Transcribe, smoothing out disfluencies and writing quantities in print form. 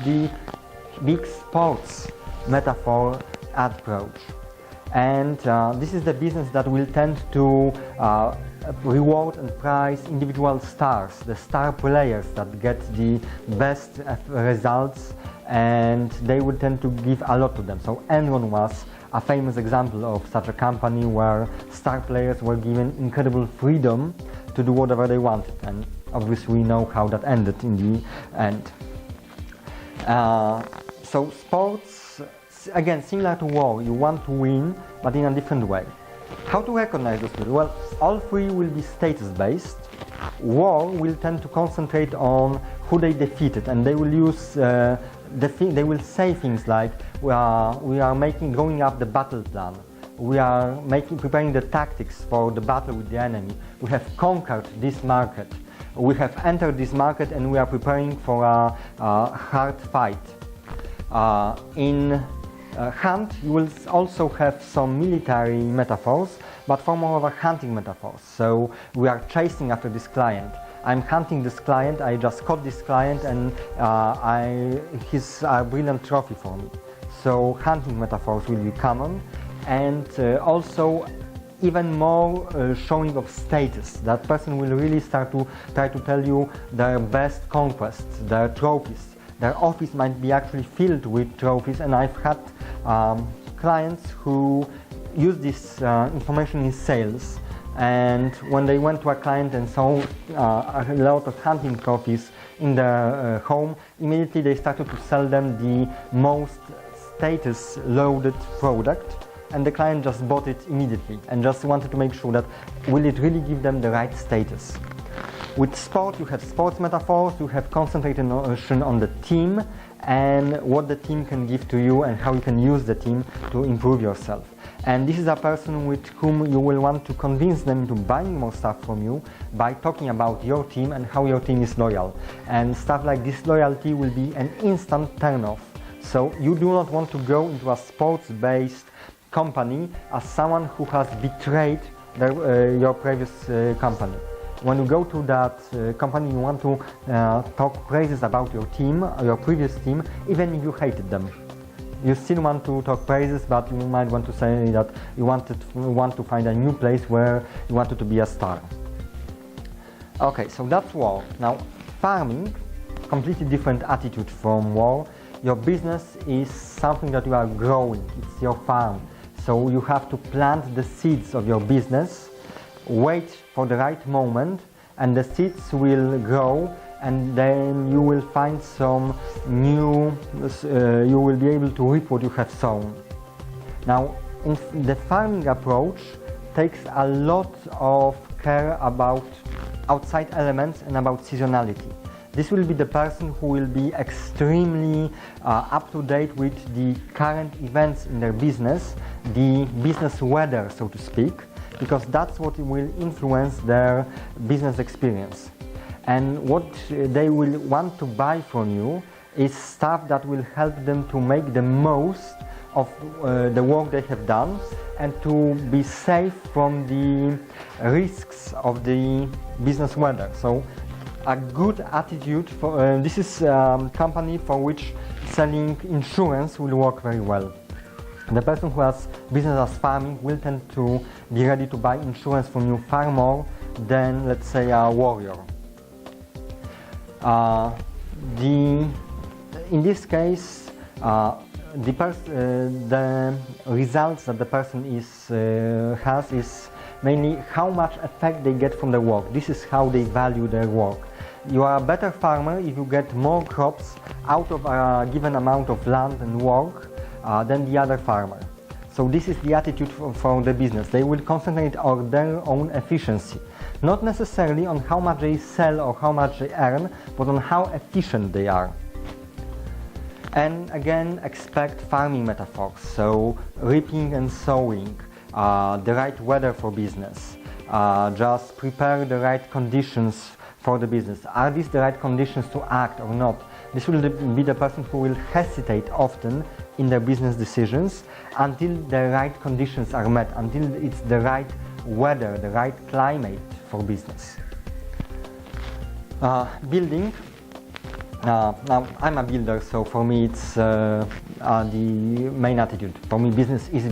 the big sports metaphor approach. And this is the business that will tend to reward and prize individual stars, the star players that get the best results, and they will tend to give a lot to them. So Enron was a famous example of such a company where star players were given incredible freedom to do whatever they wanted, and obviously we know how that ended in the end. So sports, again, similar to war, you want to win, but in a different way. How to recognize those people? Well, all three will be status-based. War will tend to concentrate on who they defeated, and they will use they will say things like we are going up the battle plan. We are preparing the tactics for the battle with the enemy. We have conquered this market. We have entered this market, and we are preparing for a hard fight. In hunt, you will also have some military metaphors, but for more of a hunting metaphors. So we are chasing after this client. I'm hunting this client, I just caught this client, and he's a brilliant trophy for me. So hunting metaphors will be common, and also even more showing of status. That person will really start to try to tell you their best conquests, their trophies. Their office might be actually filled with trophies, and I've had clients who use this information in sales, and when they went to a client and saw a lot of hunting trophies in their home, immediately they started to sell them the most status-loaded product, and the client just bought it immediately and just wanted to make sure that will it really give them the right status. With sport, you have sports metaphors, you have concentration on the team and what the team can give to you and how you can use the team to improve yourself. And this is a person with whom you will want to convince them to buying more stuff from you by talking about your team and how your team is loyal. And stuff like this loyalty will be an instant turn-off. So you do not want to go into a sports-based company as someone who has betrayed your previous company. When you go to that company, you want to talk praises about your team, your previous team, even if you hated them. You still want to talk praises, but you might want to say that you want to find a new place where you wanted to be a star. Okay, so that's war. Now, farming, completely different attitude from war. Your business is something that you are growing. It's your farm. So you have to plant the seeds of your business, wait for the right moment, and the seeds will grow, and then you will find some new, you will be able to reap what you have sown. Now, the farming approach takes a lot of care about outside elements and about seasonality. This will be the person who will be extremely up to date with the current events in their business, the business weather, so to speak, because that's what will influence their business experience. And what they will want to buy from you is stuff that will help them to make the most of the work they have done and to be safe from the risks of the business weather. So a good attitude for this is a company for which selling insurance will work very well. The person who has business as farming will tend to be ready to buy insurance from you far more than, let's say, a warrior. In this case, the results that the person has is mainly how much effect they get from their work. This is how they value their work. You are a better farmer if you get more crops out of a given amount of land and work than the other farmer. So this is the attitude for the business. They will concentrate on their own efficiency, not necessarily on how much they sell or how much they earn, but on how efficient they are. And again, expect farming metaphors, so reaping and sowing, the right weather for business, just prepare the right conditions for the business. Are these the right conditions to act or not? This will be the person who will hesitate often in their business decisions until the right conditions are met, until it's the right weather, the right climate for business. Building, Now, I'm a builder, so for me it's the main attitude. For me, business is